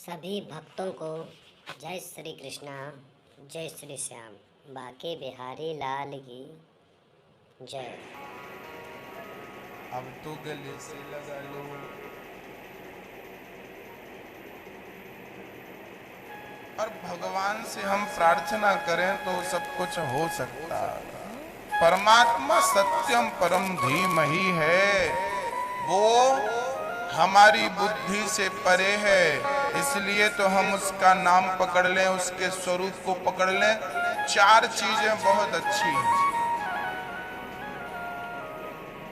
सभी भक्तों को जय श्री कृष्णा, जय श्री श्याम। बाके बिहारी लाल की जय। अब तो गले से लगा लो। और भगवान से हम प्रार्थना करें तो सब कुछ हो सकता है। परमात्मा सत्यम परम धीमहि है, वो हमारी बुद्धि से परे है। इसलिए तो हम उसका नाम पकड़ लें, उसके स्वरूप को पकड़ लें। चार चीजें बहुत अच्छी हैं।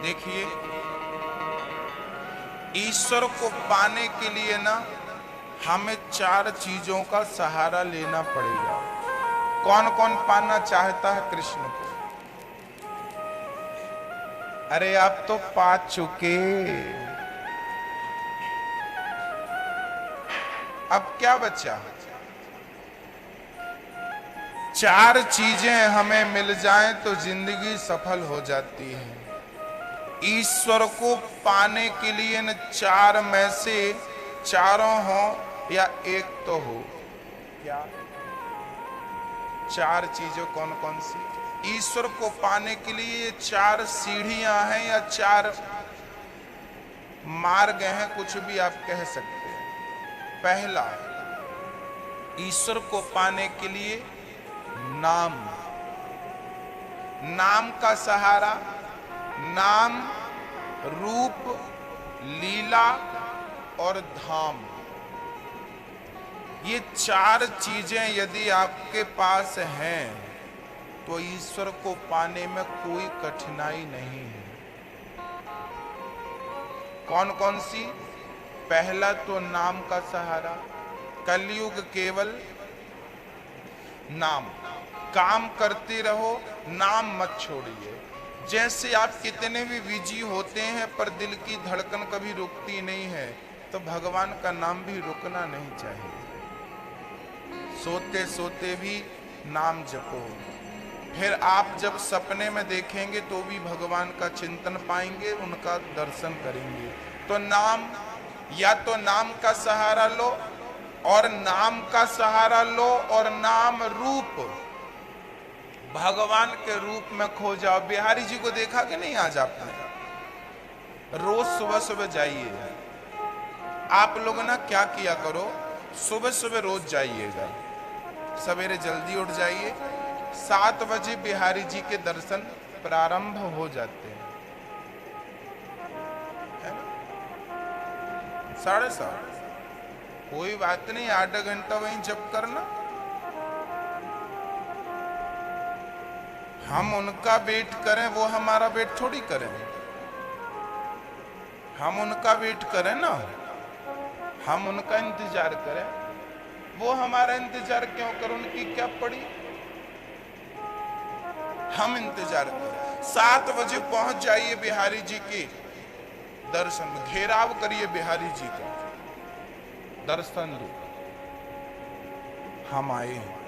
देखिए, ईश्वर को पाने के लिए ना हमें चार चीजों का सहारा लेना पड़ेगा। कौन कौन पाना चाहता है कृष्ण को? अरे आप तो पा चुके, अब क्या बचा? चार चीजें हमें मिल जाएं तो जिंदगी सफल हो जाती है। ईश्वर को पाने के लिए न चार में से चारों हो या एक तो हो। क्या चार चीजें कौन कौन सी? ईश्वर को पाने के लिए ये चार सीढ़ियां हैं या चार मार्ग हैं, कुछ भी आप कह सकते हैं। पहला, ईश्वर को पाने के लिए नाम, नाम का सहारा। नाम, रूप, लीला और धाम, ये चार चीजें यदि आपके पास हैं तो ईश्वर को पाने में कोई कठिनाई नहीं है। कौन कौन सी? पहला तो नाम का सहारा। कलयुग केवल नाम, काम करते रहो, नाम मत छोड़िए। जैसे आप कितने भी बिजी होते हैं पर दिल की धड़कन कभी रुकती नहीं है, तो भगवान का नाम भी रुकना नहीं चाहिए। सोते सोते भी नाम जपो। फिर आप जब सपने में देखेंगे तो भी भगवान का चिंतन पाएंगे, उनका दर्शन करेंगे। तो नाम, या तो नाम का सहारा लो और नाम का सहारा लो और नाम रूप, भगवान के रूप में खो जाओ। बिहारी जी को देखा कि नहीं आज आपने? रोज सुबह सुबह जाइए। आप लोग ना क्या किया करो, सुबह सुबह रोज जाइएगा, सवेरे जल्दी उठ जाइए। 7 बजे बिहारी जी के दर्शन प्रारंभ हो जाते हैं, है ना? 7:30। कोई बात नहीं, आधा घंटा वहीं जप करना। हम उनका वेट करें, वो हमारा वेट थोड़ी करें। हम उनका वेट करें ना, हम उनका इंतजार करें। वो हमारा इंतजार क्यों करें? उनकी क्या पड़ी? हम इंतजार करें। 7 बजे पहुंच जाइए बिहारी जी के दर्शन में, घेराव करिए बिहारी जी का, दर्शन दो, हम आए हैं।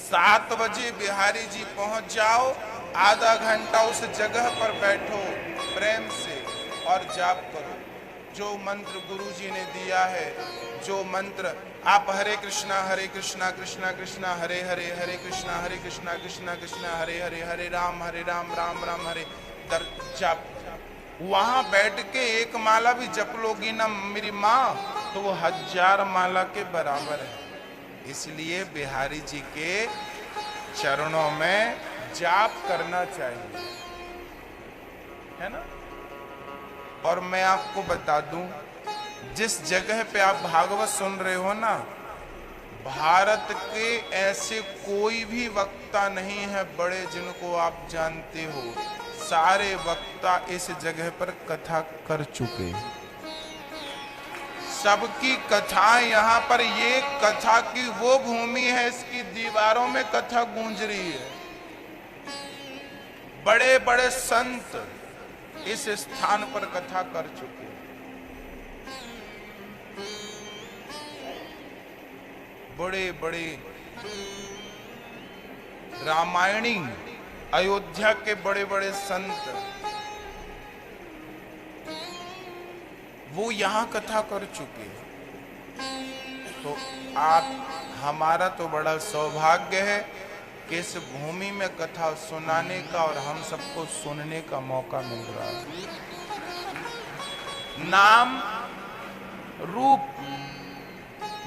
7 बजे बिहारी जी पहुंच जाओ, आधा घंटा उस जगह पर बैठो प्रेम से और जाप करो। जो मंत्र गुरु जी ने दिया है, जो मंत्र आप हरे कृष्णा कृष्णा कृष्णा हरे हरे, हरे कृष्णा कृष्णा कृष्णा हरे हरे, हरे राम राम राम हरे, दर जाप। वहां बैठ के एक माला भी जप लोगी ना मेरी माँ, तो वो 1000 माला के बराबर है। इसलिए बिहारी जी के चरणों में जाप करना चाहिए, है ना? और मैं आपको बता दूं, जिस जगह पे आप भागवत सुन रहे हो ना, भारत के ऐसे कोई भी वक्ता नहीं है बड़े जिनको आप जानते हो। सारे वक्ता इस जगह पर कथा कर चुके, सबकी कथाएं यहाँ पर, ये कथा की वो भूमि है, इसकी दीवारों में कथा गूंज रही है। बड़े बड़े संत इस स्थान पर कथा कर चुके हैं। बड़े बड़े रामायणी, अयोध्या के बड़े बड़े संत वो यहां कथा कर चुके हैं। तो आप हमारा तो बड़ा सौभाग्य है कि इस भूमि में कथा सुनाने का और हम सबको सुनने का मौका मिल रहा है। नाम रूप,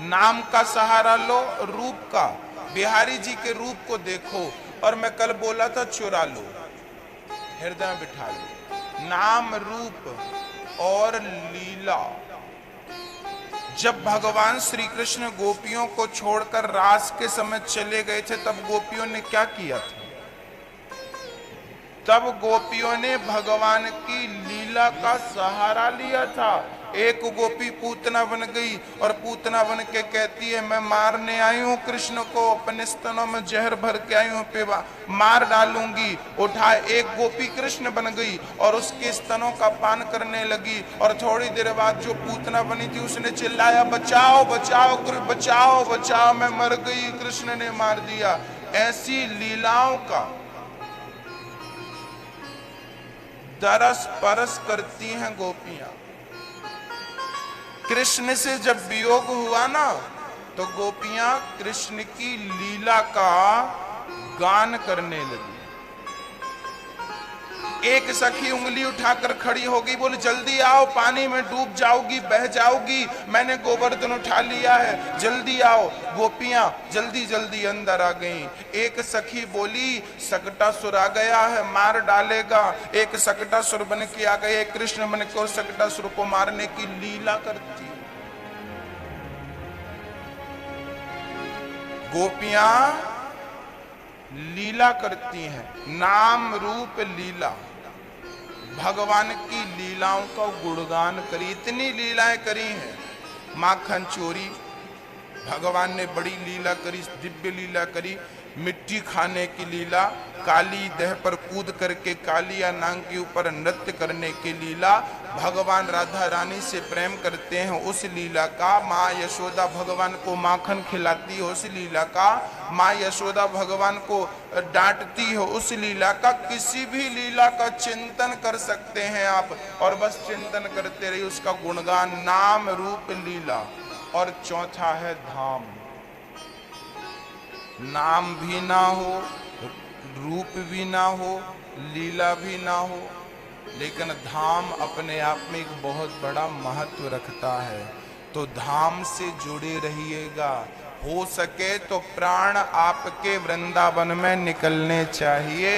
नाम का सहारा लो, रूप का। बिहारी जी के रूप को देखो, और मैं कल बोला था चुरा लो, हृदय में बिठा लो। नाम रूप और लीला। जब भगवान श्री कृष्ण गोपियों को छोड़कर रास के समय चले गए थे, तब गोपियों ने क्या किया था? तब गोपियों ने भगवान की लीला का सहारा लिया था। एक गोपी पूतना बन गई और पूतना बन के कहती है, मैं मारने आई हूँ कृष्ण को, अपने स्तनों में जहर भर के आई हूँ, पे मार डालूंगी। उठा एक गोपी कृष्ण बन गई और उसके स्तनों का पान करने लगी, और थोड़ी देर बाद जो पूतना बनी थी उसने चिल्लाया, बचाओ बचाओ बचाओ बचाओ, मैं मर गई, कृष्ण ने मार दिया। ऐसी लीलाओं का दरस परस करती हैं गोपियां। कृष्ण से जब वियोग हुआ ना, तो गोपियां कृष्ण की लीला का गान करने लगी। एक सखी उंगली उठाकर खड़ी हो गई, बोले जल्दी आओ, पानी में डूब जाओगी, बह जाओगी, मैंने गोवर्धन उठा लिया है, जल्दी आओ। गोपियां जल्दी जल्दी अंदर आ गईं। एक सखी बोली, सकटासुर आ गया है, मार डालेगा। एक सकटासुर बन के आ गए, कृष्ण बन के सकटासुर को मारने की लीला करती। गोपियां लीला करती हैं, नाम रूप लीला। भगवान की लीलाओं का गुणगान करी, इतनी लीलाएं करी हैं। माखन चोरी, भगवान ने बड़ी लीला करी, दिव्य लीला करी। मिट्टी खाने की लीला, काली देह पर कूद करके कालिया नांग के ऊपर नृत्य करने की लीला, भगवान राधा रानी से प्रेम करते हैं उस लीला का। माँ यशोदा भगवान को माखन खिलाती है उस लीला का। माँ यशोदा भगवान को डांटती है उस लीला का। किसी भी लीला का चिंतन कर सकते हैं आप, और बस चिंतन करते रहिए उसका गुणगान। नाम रूप लीला। और चौथा है धाम। नाम भी ना हो, रूप भी ना हो, लीला भी ना हो, लेकिन धाम अपने आप में एक बहुत बड़ा महत्व रखता है। तो धाम से जुड़े रहिएगा। हो सके तो प्राण आपके वृंदावन में निकलने चाहिए।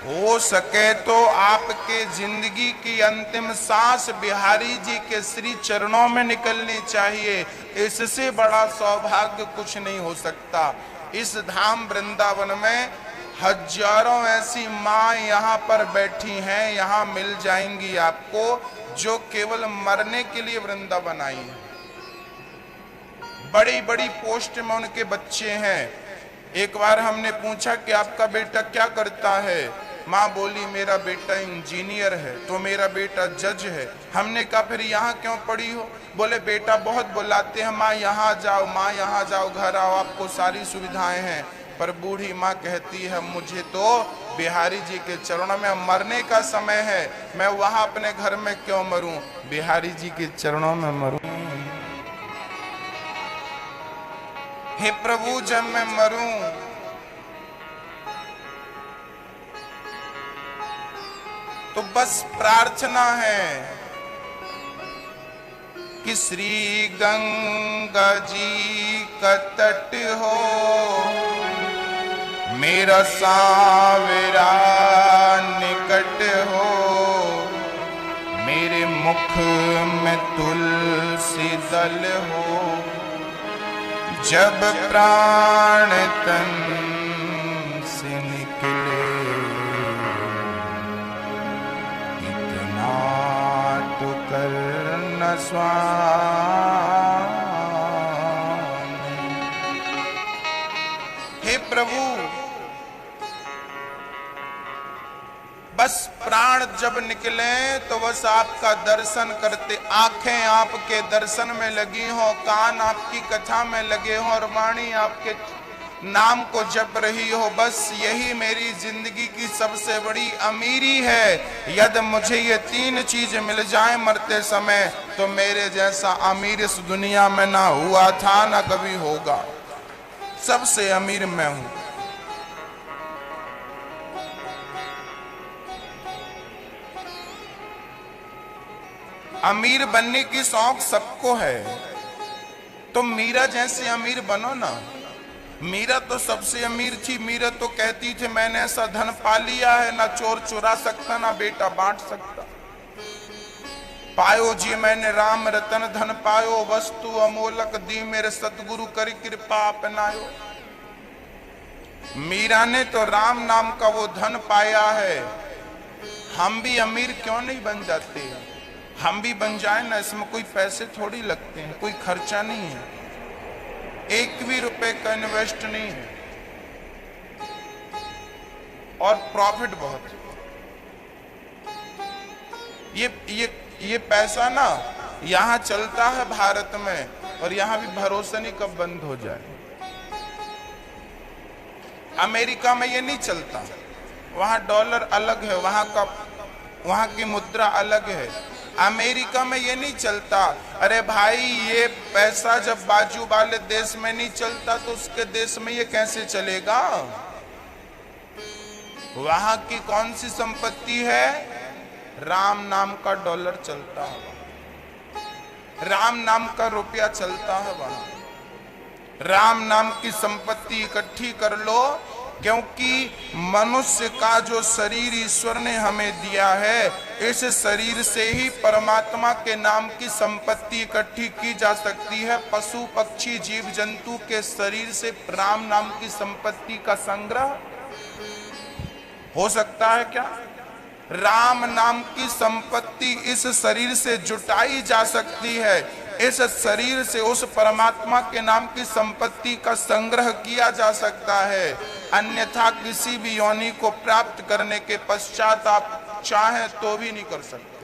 हो सके तो आपके जिंदगी की अंतिम सांस बिहारी जी के श्री चरणों में निकलनी चाहिए। इससे बड़ा सौभाग्य कुछ नहीं हो सकता। इस धाम वृंदावन में हजारों ऐसी माँ यहाँ पर बैठी हैं, यहाँ मिल जाएंगी आपको, जो केवल मरने के लिए वृंदावन आई हैं। बड़ी बड़ी पोस्ट में उनके बच्चे हैं। एक बार हमने पूछा कि आपका बेटा क्या करता है? माँ बोली मेरा बेटा इंजीनियर है, तो मेरा बेटा जज है। हमने कहा फिर यहाँ क्यों पड़ी हो? बोले बेटा बहुत बुलाते हैं, माँ यहाँ जाओ, माँ यहाँ जाओ, घर आओ, आपको सारी सुविधाएं हैं। पर बूढ़ी माँ कहती है मुझे तो बिहारी जी के चरणों में मरने का समय है, मैं वहां अपने घर में क्यों मरूं, बिहारी जी के चरणों में मरूं। हे प्रभु जब मैं मरूं तो बस प्रार्थना है कि श्री गंगा जी का तट हो, मेरा सावरा निकट हो, मेरे मुख में तुलसी दल हो, जब प्राण तन से निकले, इतना तो करना स्वामी। हे प्रभु बस प्राण जब निकले तो बस आपका दर्शन करते, आंखें आपके दर्शन में लगी हो, कान आपकी कथा में लगे हो, और वाणी आपके नाम को जप रही हो, बस यही मेरी जिंदगी की सबसे बड़ी अमीरी है। यदि मुझे ये 3 चीज मिल जाए मरते समय, तो मेरे जैसा अमीर इस दुनिया में ना हुआ था, ना कभी होगा। सबसे अमीर मैं हूं। अमीर बनने की शौक सबको है, तो मीरा जैसे अमीर बनो ना। मीरा तो सबसे अमीर थी। मीरा तो कहती थी मैंने ऐसा धन पा लिया है, ना चोर चुरा सकता, ना बेटा बांट सकता। पायो जी मैंने राम रतन धन पायो, वस्तु अमोलक दी मेरे सतगुरु करी कृपा अपनायो। मीरा ने तो राम नाम का वो धन पाया है। हम भी अमीर क्यों नहीं बन जाते? हम भी बन जाए ना, इसमें कोई पैसे थोड़ी लगते हैं, कोई खर्चा नहीं है, 1 भी रुपए का इन्वेस्ट नहीं है, और प्रॉफिट बहुत है। ये पैसा ना यहां चलता है भारत में, और यहां भी भरोसा नहीं कब बंद हो जाए। अमेरिका में ये नहीं चलता, वहां डॉलर अलग है, वहां की मुद्रा अलग है। अमेरिका में ये नहीं चलता। अरे भाई, ये पैसा जब बाजू वाले देश में नहीं चलता तो उसके देश में ये कैसे चलेगा? वहां की कौन सी संपत्ति है? राम नाम का डॉलर चलता है, राम नाम का रुपया चलता है वहां। राम नाम की संपत्ति इकट्ठी कर लो, क्योंकि मनुष्य का जो शरीर ईश्वर ने हमें दिया है, इस शरीर से ही परमात्मा के नाम की संपत्ति इकट्ठी की जा सकती है। पशु पक्षी जीव जंतु के शरीर से राम नाम की संपत्ति का संग्रह हो सकता है क्या? राम नाम की संपत्ति इस शरीर से जुटाई जा सकती है। इस शरीर से उस परमात्मा के नाम की संपत्ति का संग्रह किया जा सकता है। अन्यथा किसी भी योनि को प्राप्त करने के पश्चात आप चाहें तो भी नहीं कर सकते।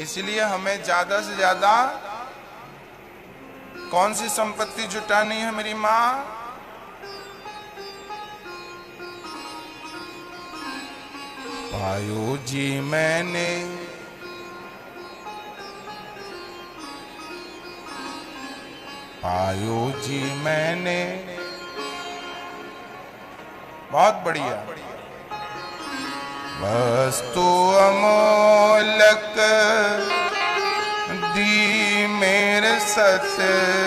इसलिए हमें ज्यादा से ज्यादा कौन सी संपत्ति जुटानी है मेरी माँ? पायो जी मैंने पायो जी मैंने, बहुत बढ़िया। वस्तु अमोलक दी मेरे सतगुरु,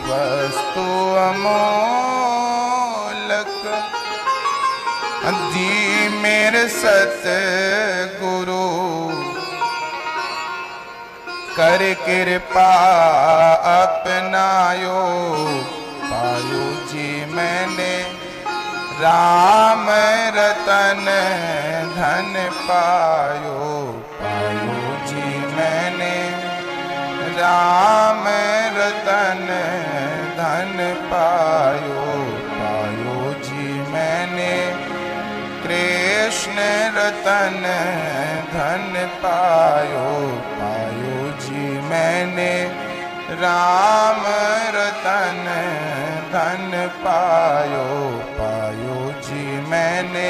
वस्तु अमोलक दी मेरे सतगुरु, कर कृपा अपनायो। पायो जी मैंने राम रतन धन पायो, पायो जी मैंने राम रतन धन पायो, पायो जी मैंने कृष्ण रतन धन पायो, पायो जी मैंने राम रतन धन पायो, पायो जी मैंने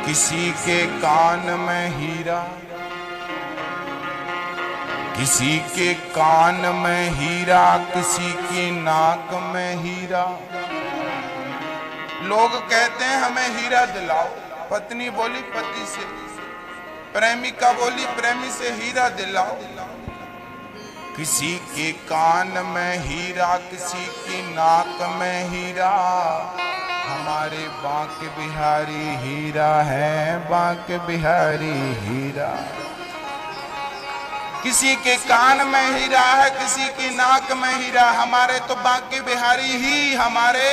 किसी के कान में हीरा, किसी के कान में हीरा, किसी की नाक में हीरा। लोग कहते हैं हमें हीरा दिलाओ, पत्नी बोली पति से, प्रेमिका बोली प्रेमी से हीरा दिलाओ। किसी के कान में हीरा, किसी की नाक में हीरा, हमारे बांके बिहारी हीरा है, बांके बिहारी हीरा। किसी के कान में हीरा है, किसी की नाक में हीरा, हमारे तो बांके बिहारी ही हमारे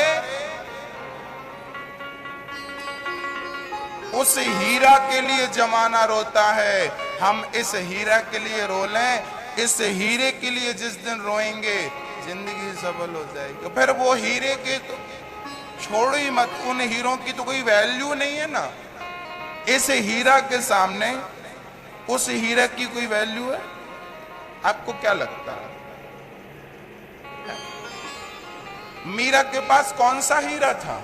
उस हीरा के लिए जमाना रोता है। हम इस हीरा के लिए रो लें, इस हीरे के लिए जिस दिन रोएंगे जिंदगी सफल हो जाएगी। फिर वो हीरे के तो छोड़ो ही मत, उन हीरों की तो कोई वैल्यू नहीं है ना। इस हीरा के सामने उस हीरा की कोई वैल्यू है? आपको क्या लगता है? मीरा के पास कौन सा हीरा था?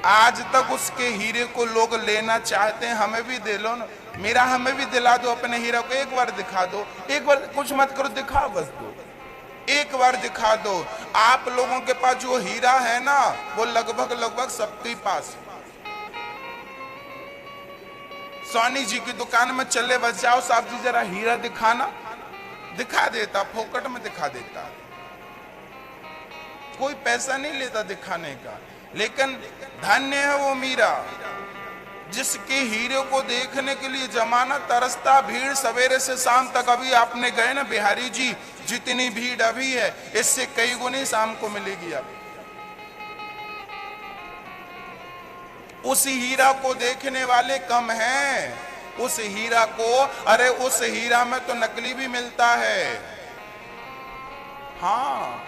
आज तक उसके हीरे को लोग लेना चाहते हैं। हमें भी दे लो ना मीरा, हमें भी दिला दो अपने हीरा को। एक बार दिखा दो, एक बार, कुछ मत करो, दिखा बस दो, एक बार दिखा दो। आप लोगों के पास जो हीरा है ना, वो लगभग सबके पास। सोनी जी की दुकान में चले बस जाओ, साहब जी जरा हीरा दिखाना, दिखा देता, फोकट में दिखा देता, कोई पैसा नहीं लेता दिखाने का। लेकिन धन्य है वो मीरा जिसके हीरे को देखने के लिए जमाना तरसता, भीड़ सवेरे से शाम तक। अभी आपने गए ना बिहारी जी, जितनी भीड़ अभी है इससे कई गुनी शाम को मिलेगी। आप उस हीरा को देखने वाले कम हैं। उस हीरा को, अरे उस हीरा में तो नकली भी मिलता है। हाँ,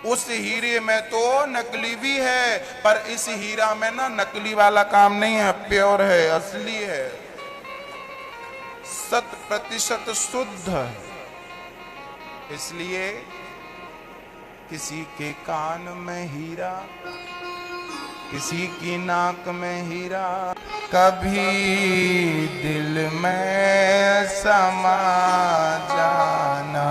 उस हीरे में तो नकली भी है, पर इस हीरा में ना नकली वाला काम नहीं है, प्योर है, असली है, 100% शुद्ध है। इसलिए किसी के कान में हीरा, किसी की नाक में हीरा, कभी दिल में समा जाना,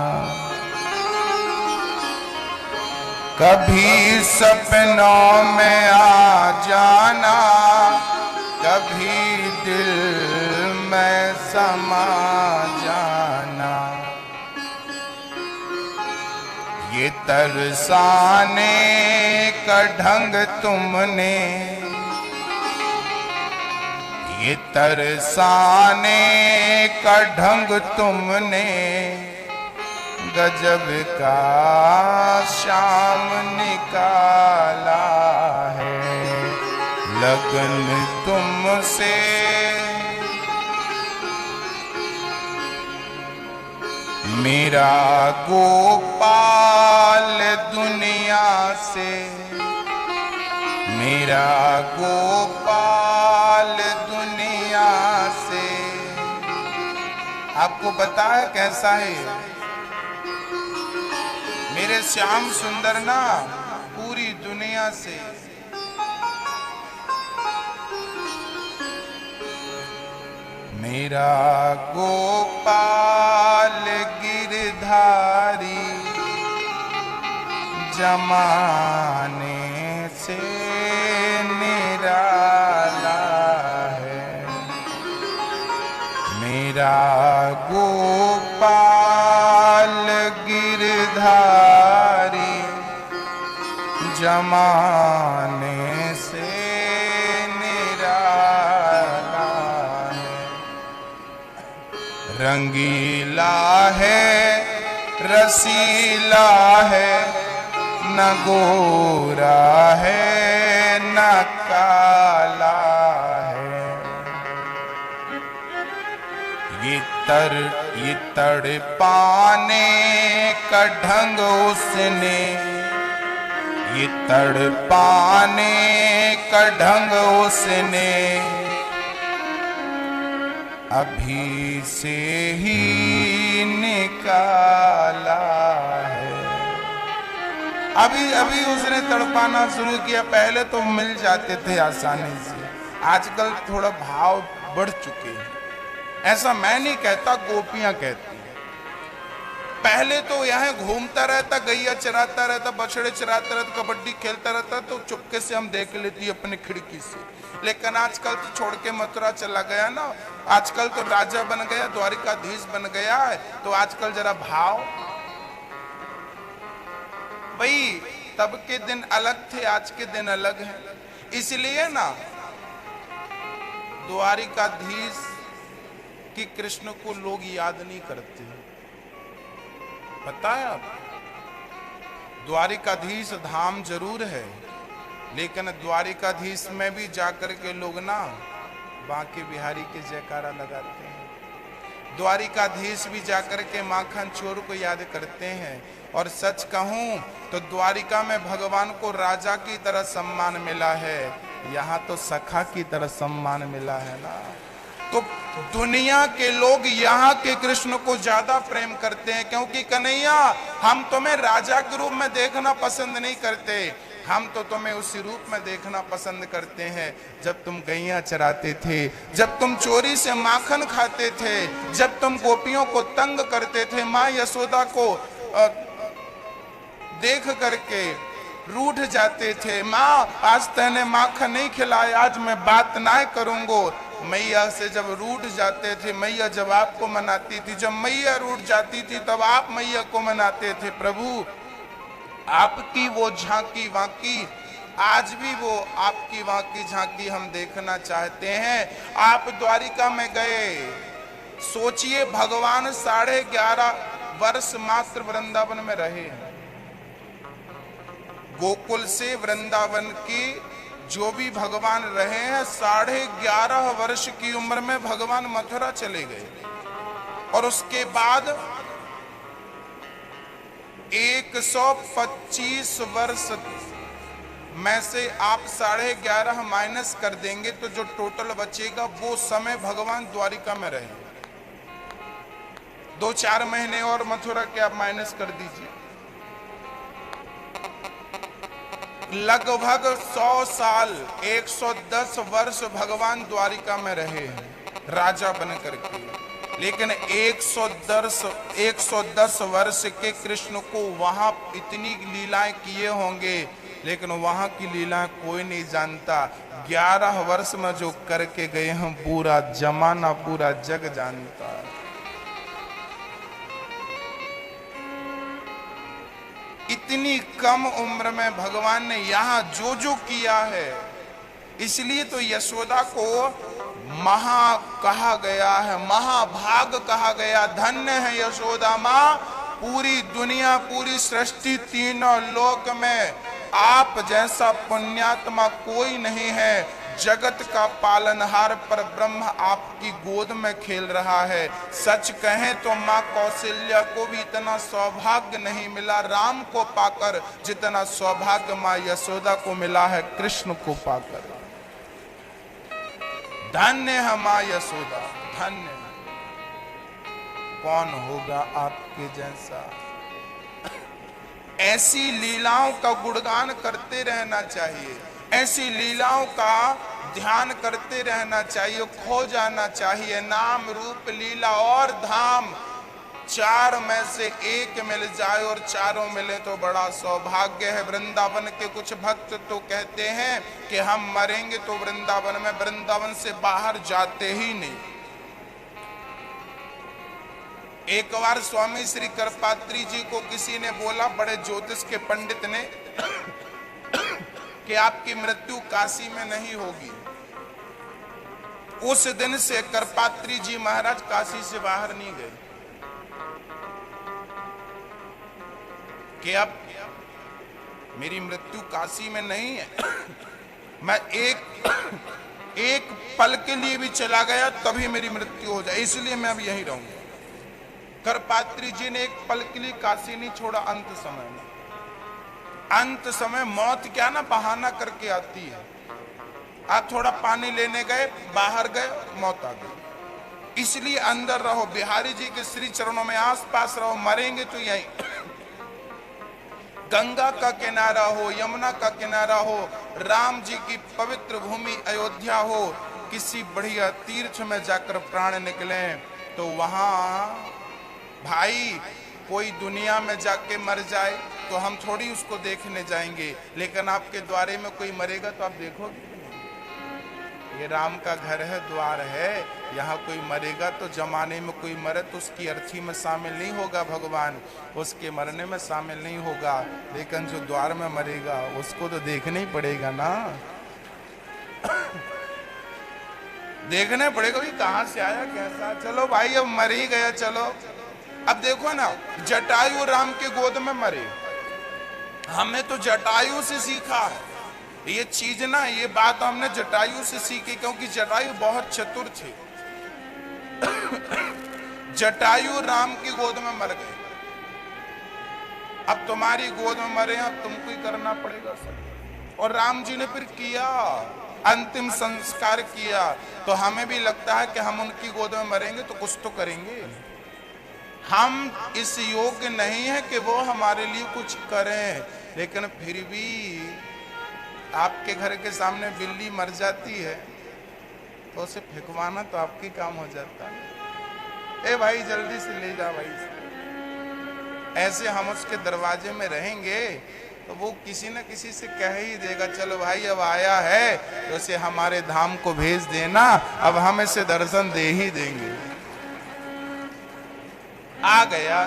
कभी सपनों में आ जाना, कभी दिल में समा जाना। ये तरसाने का ढंग तुमने, ये तरसाने का ढंग तुमने, गजब का शाम निकाला है। लगन तुमसे मेरा गोपाल दुनिया से, मेरा गोपाल दुनिया से। आपको पता है कैसा है मेरे श्याम सुंदर ना, पूरी दुनिया से। मेरा गोपाल गिरधारी जमाने से निराला है। मेरा गोपाल गिरधारी जमाने से निराला है। रंगीला है, रसीला है, न गोरा है न काला है। ये तड़पाने का ढंग उसने, ये तड़पाने का ढंग उसने अभी से ही निकाला है। अभी उसने तड़पाना शुरू किया। पहले तो मिल जाते थे आसानी से, आजकल थोड़ा भाव बढ़ चुके हैं। ऐसा मैं नहीं कहता, गोपियां कहती हैं। पहले तो यहाँ घूमता रहता, गैया चराता रहता, बछड़े चराता रहता, कबड्डी खेलता रहता, तो चुपके से हम देख लेती अपनी खिड़की से। लेकिन आजकल तो छोड़ के मथुरा चला गया ना, आजकल तो राजा बन गया, द्वारिकाधीश बन गया है, तो आजकल जरा भाव। भाई तब के दिन अलग थे, आज के दिन अलग हैं। इसलिए ना द्वारिकाधीश कि कृष्ण को लोग याद नहीं करते। पता है आप, द्वारिकाधीश धाम जरूर है, लेकिन द्वारिकाधीश में भी जाकर के लोग ना बांके बिहारी के जयकारा लगाते हैं। द्वारिकाधीश भी जाकर के माखन चोर को याद करते हैं। और सच कहूं तो द्वारिका में भगवान को राजा की तरह सम्मान मिला है, यहाँ तो सखा की तरह सम्मान मिला है ना। तो दुनिया के लोग यहाँ के कृष्ण को ज्यादा प्रेम करते हैं, क्योंकि कन्हैया हम तुम्हें राजा के रूप में देखना पसंद नहीं करते, हम तो तुम्हें उसी रूप में देखना पसंद करते हैं जब तुम गैया चराते थे, जब तुम चोरी से माखन खाते थे, जब तुम गोपियों को तंग करते थे, माँ यशोदा को देख करके रूठ जाते थे। माँ आज तूने माखन नहीं खिलाया, आज मैं बात ना करूंगा। मैया से जब रूठ जाते थे, मैया जब आपको मनाती थी, जब मैया रूठ जाती थी तब आप मैया को मनाते थे। प्रभु आपकी वो झांकी वाकी, आज भी वो आपकी वाकी झांकी हम देखना चाहते हैं। आप द्वारिका में गए, सोचिए भगवान 11.5 वर्ष मात्र वृंदावन में रहे हैं। गोकुल से वृंदावन की जो भी भगवान रहे हैं, 11.5 वर्ष की उम्र में भगवान मथुरा चले गए, और उसके बाद 125 वर्ष में से आप 11.5 माइनस कर देंगे तो जो टोटल बचेगा वो समय भगवान द्वारिका में रहे। 2-4 महीने और मथुरा के आप माइनस कर दीजिए, लगभग 100 साल 110 वर्ष भगवान द्वारिका में रहे हैं राजा बन करके। लेकिन 110 वर्ष के कृष्ण को वहां इतनी लीलाएं किए होंगे, लेकिन वहां की लीलाएं कोई नहीं जानता। 11 वर्ष में जो करके गए हैं पूरा जमाना, पूरा जग जानता है। इतनी कम उम्र में भगवान ने यहाँ जो जो किया है, इसलिए तो यशोदा को महा कहा गया है, महाभाग कहा गया। धन्य है यशोदा माँ, पूरी दुनिया, पूरी सृष्टि, तीनों लोक में आप जैसा पुण्यात्मा कोई नहीं है। जगत का पालनहार पर ब्रह्म आपकी गोद में खेल रहा है। सच कहें तो माँ कौशल्या को भी इतना सौभाग्य नहीं मिला राम को पाकर, जितना सौभाग्य माँ यशोदा को मिला है कृष्ण को पाकर। धन्य है माँ यशोदा, धन्य। कौन होगा आपके जैसा? ऐसी लीलाओं का गुणगान करते रहना चाहिए, ऐसी लीलाओं का ध्यान करते रहना चाहिए, खो जाना चाहिए। नाम रूप लीला और धाम 4 में से 1 मिल जाए और चारों मिले तो बड़ा सौभाग्य है। वृंदावन के कुछ भक्त तो कहते हैं कि हम मरेंगे तो वृंदावन में, वृंदावन से बाहर जाते ही नहीं। एक बार स्वामी श्री करपात्री जी को किसी ने बोला, बड़े ज्योतिष के पंडित ने, कि आपकी मृत्यु काशी में नहीं होगी। उस दिन से करपात्री जी महाराज काशी से बाहर नहीं गए कि अब मेरी मृत्यु काशी में नहीं है, मैं एक पल के लिए भी चला गया तभी मेरी मृत्यु हो जाए, इसलिए मैं अब यहीं रहूंगा। करपात्री जी ने एक पल के लिए काशी नहीं छोड़ा। अंत समय में, अंत समय मौत क्या ना बहाना करके आती है। आप थोड़ा पानी लेने गए, बाहर गए, मौत आ गई। इसलिए अंदर रहो, बिहारी जी के श्री चरणों में आसपास रहो। मरेंगे तो यहीं, गंगा का किनारा हो, यमुना का किनारा हो, राम जी की पवित्र भूमि अयोध्या हो, किसी बढ़िया तीर्थ में जाकर प्राण निकले तो वहां भाई कोई दुनिया में जाके मर जाए तो हम थोड़ी उसको देखने जाएंगे, लेकिन आपके द्वारे में कोई मरेगा तो आप देखोगे। ये राम का घर है, द्वार है, यहाँ कोई मरेगा तो जमाने में कोई मरे तो उसकी अर्थी में शामिल नहीं होगा भगवान, उसके मरने में शामिल नहीं होगा, लेकिन जो द्वार में मरेगा उसको तो देखना ही पड़ेगा ना। देखना पड़ेगा भी कहाँ से आया, कैसा। चलो भाई अब मर ही गया, चलो। अब देखो ना, जटायु राम के गोद में मरे, हमने तो जटायु से सीखा है ये चीज ना, ये बात हमने जटायु से सीखी, क्योंकि जटायु बहुत चतुर थे। जटायु राम की गोद में मर गए, अब तुम्हारी गोद में मरे, अब तुमको ही करना पड़ेगा सब। और राम जी ने फिर किया, अंतिम संस्कार किया, तो हमें भी लगता है कि हम उनकी गोद में मरेंगे तो कुछ तो करेंगे। हम इस योग्य नहीं है कि वो हमारे लिए कुछ करें, लेकिन फिर भी आपके घर के सामने बिल्ली मर जाती है तो उसे फेंकवाना तो आपकी काम हो जाता है। ए भाई जल्दी से ले जा भाई। ऐसे हम उसके दरवाजे में रहेंगे तो वो किसी न किसी से कह ही देगा, चलो भाई अब आया है तो उसे हमारे धाम को भेज देना, अब हम इसे दर्शन दे ही देंगे। आ गया,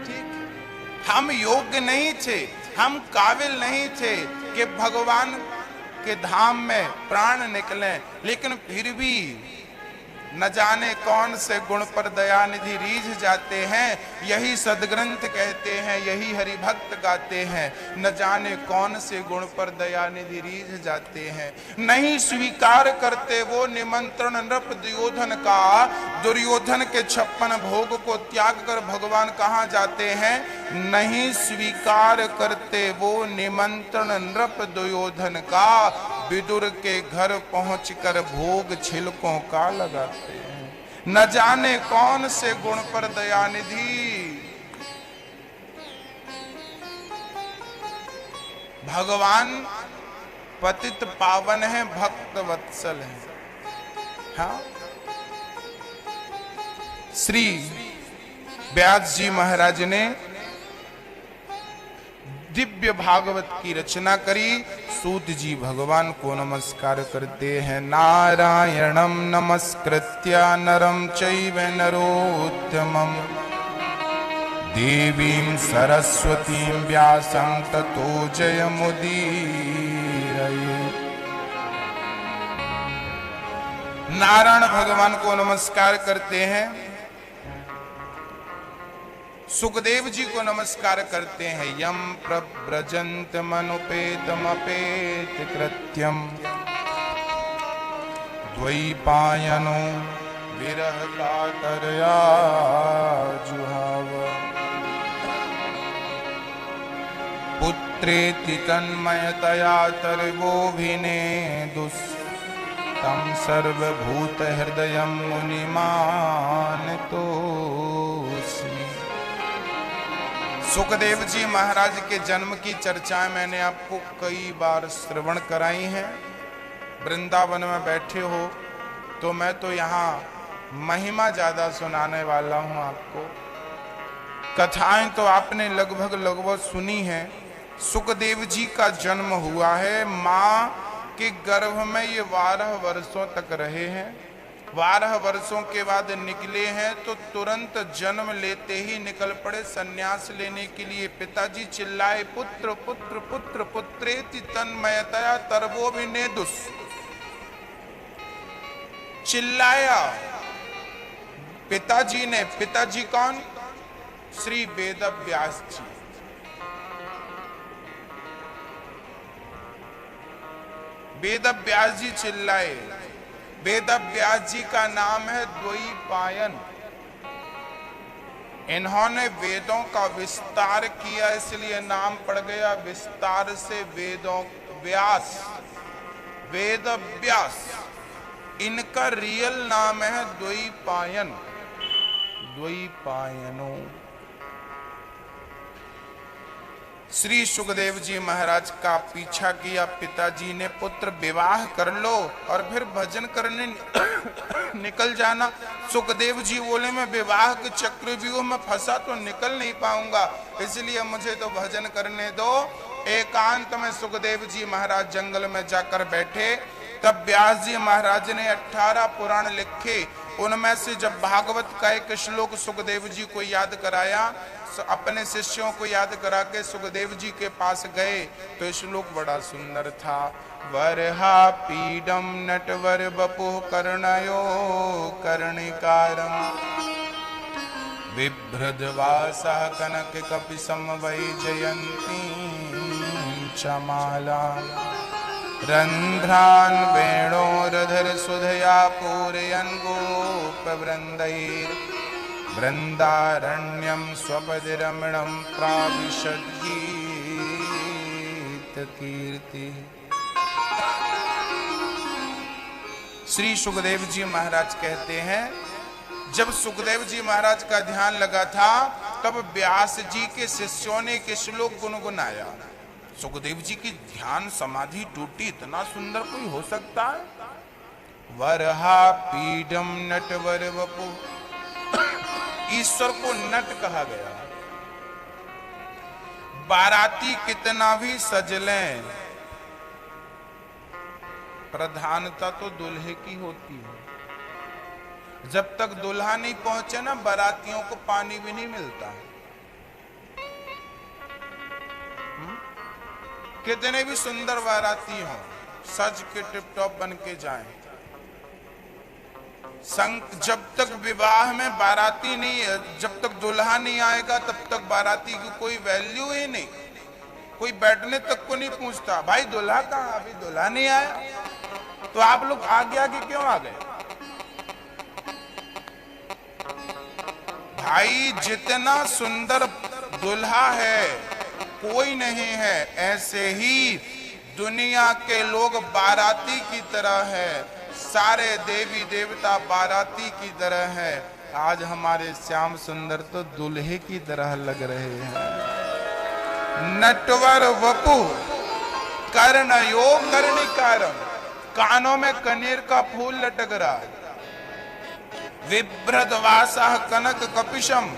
ठीक। हम योग्य नहीं थे, हम काबिल नहीं थे कि भगवान के धाम में प्राण निकले, लेकिन फिर भी न जाने कौन से गुण पर दयानिधि रीझ जाते हैं। यही सदग्रंथ कहते हैं, यही हरि भक्त गाते हैं, न जाने कौन से गुण पर दयानिधि रीझ जाते हैं। नहीं स्वीकार करते वो निमंत्रण नृप दुर्योधन का, दुर्योधन के 56 भोग को त्याग कर भगवान कहाँ जाते हैं? नहीं स्वीकार करते वो निमंत्रण नृप दुर्योधन का, विदुर के घर पहुंचकर भोग छिलकों का लगाते हैं। न जाने कौन से गुण पर दयानिधि। भगवान पतित पावन है, भक्त वत्सल है। हाँ, श्री व्यास जी महाराज ने दिव्य भागवत की रचना करी। सूत जी भगवान को नमस्कार करते हैं। नारायणं नमस्कृत्य नरं चैव नरोत्तमं, देवीं सरस्वतीं व्यासं ततो जयमुदीरये। नारायण भगवान को नमस्कार करते हैं, सुखदेव जी को नमस्कार करते हैं। यम प्रव्रजंत मनुपेतमपेत कृत्यम, द्वैपायनो विरह कातरया जुहाव, पुत्रेति तन्मयतया तर्वोभिने दुस्, तम सर्वभूत हृदयं मुनिमान तोस्मि। सुखदेव जी महाराज के जन्म की चर्चाएं मैंने आपको कई बार श्रवण कराई हैं। वृंदावन में बैठे हो तो मैं तो यहाँ महिमा ज्यादा सुनाने वाला हूँ आपको। कथाएं तो आपने लगभग सुनी है। सुखदेव जी का जन्म हुआ है, माँ के गर्भ में ये 12 वर्षों तक रहे हैं। 12 वर्षों के बाद निकले हैं तो तुरंत जन्म लेते ही निकल पड़े सन्यास लेने के लिए। पिताजी चिल्लाए, पुत्र पुत्र पुत्र पुत्रेति तन्मयतया तर्वोभिनेदुस्। चिल्लाया पिताजी ने। पिताजी कौन? श्री वेद व्यास जी। वेद व्यास जी चिल्लाए। वेद व्यास जी का नाम है द्वैपायन। इन्होंने वेदों का विस्तार किया, इसलिए नाम पड़ गया विस्तार से वेदों व्यास, वेद व्यास। इनका रियल नाम है द्वैपायन, द्वैपायनो। श्री सुखदेव जी महाराज का पीछा किया पिताजी ने, पुत्र विवाह कर लो और फिर भजन करने निकल जाना। सुखदेव जी बोले, मैं विवाह के चक्रव्यूह में फंसा तो निकल नहीं पाऊंगा, इसलिए मुझे तो भजन करने दो। एकांत में सुखदेव जी महाराज जंगल में जाकर बैठे। तब व्यास जी महाराज ने 18 पुराण लिखे। उनमें से जब भागवत का एक श्लोक सुखदेव जी को याद कराया, अपने शिष्यों को याद करा के सुखदेव जी के पास गए तो श्लोक बड़ा सुंदर था। वरहा पीडम नटवर बपुः कर्णयो कर्णिकारम, बिभ्रद्वासः कनक कपिसम वैजयन्ती चमाला, रंध्रान् वेणोरधर सुधया पूरयन् गोपवृन्दैर्, वृंदारण्यं स्वपदिरमणं प्राविशद्गीत कीर्ति। श्री सुखदेव जी महाराज कहते हैं, जब सुखदेव जी महाराज का ध्यान लगा था तब व्यास जी के शिष्यों ने एक श्लोक गुनगुनाया। सुखदेव जी की ध्यान समाधि टूटी, इतना सुंदर कोई हो सकता है? वरहा पीडम नटवर वपु, ईश्वर को नट कहा गया। बाराती कितना भी सज लें, प्रधानता तो दूल्हे की होती है। जब तक दूल्हा नहीं पहुंचे ना, बारातियों को पानी भी नहीं मिलता। कितने भी सुंदर बाराती हो, सज के टिप टॉप बन के जाएं, जब तक विवाह में बाराती नहीं, जब तक दूल्हा नहीं आएगा तब तक बाराती की कोई वैल्यू ही नहीं। कोई बैठने तक को नहीं पूछता, भाई दूल्हा कहाँ, अभी दूल्हा नहीं आया। तो आप लोग आगे आगे क्यों आ गए? भाई जितना सुंदर दूल्हा है कोई नहीं है, ऐसे ही दुनिया के लोग बाराती की तरह है। सारे देवी देवता बाराती की तरह है। आज हमारे श्याम सुंदर तो दूल्हे की तरह लग रहे हैं। नटवर वपु कर्णयो कर्णिकारम, कानों में कनेर का फूल लटक रहा है। विभ्रद वासः कनक कपिशम,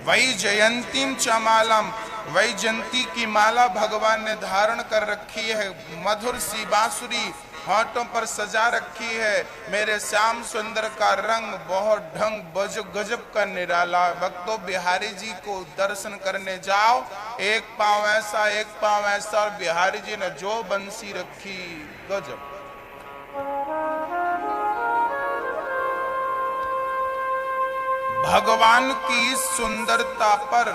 वही जयंतीम चमालम, वही जयंती की माला भगवान ने धारण कर रखी है। मधुर सी बांसुरी होठों पर सजा रखी है। मेरे श्याम सुंदर का रंग बहुत ढंग गजब का निराला। भक्तों, बिहारी जी को दर्शन करने जाओ, एक पांव ऐसा एक पांव ऐसा, और बिहारी जी ने जो बंसी रखी, गजब। भगवान की सुंदरता पर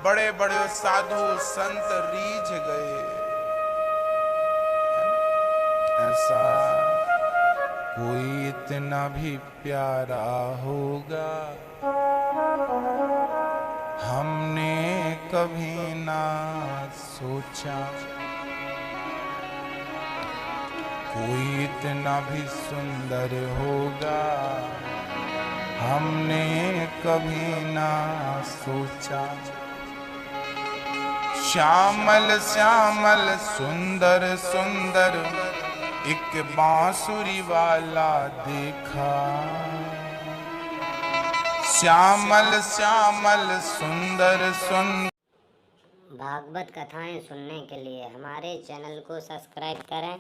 बड़े बड़े साधु संत रीझ गए। ऐसा कोई इतना भी प्यारा होगा हमने कभी ना सोचा। कोई इतना भी सुंदर होगा हमने कभी ना सोचा। श्यामल श्यामल सुंदर सुंदर एक बांसुरी वाला देखा। श्यामल श्यामल सुंदर सुंदर। भागवत कथाएं सुनने के लिए हमारे चैनल को सब्सक्राइब करें,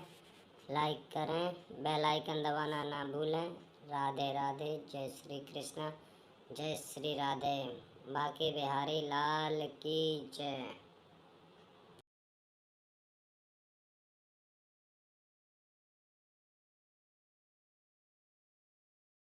लाइक करें, बेल आइकन दबाना ना भूलें। राधे राधे, जय श्री कृष्ण, जय श्री राधे। बाके बिहारी लाल की जय।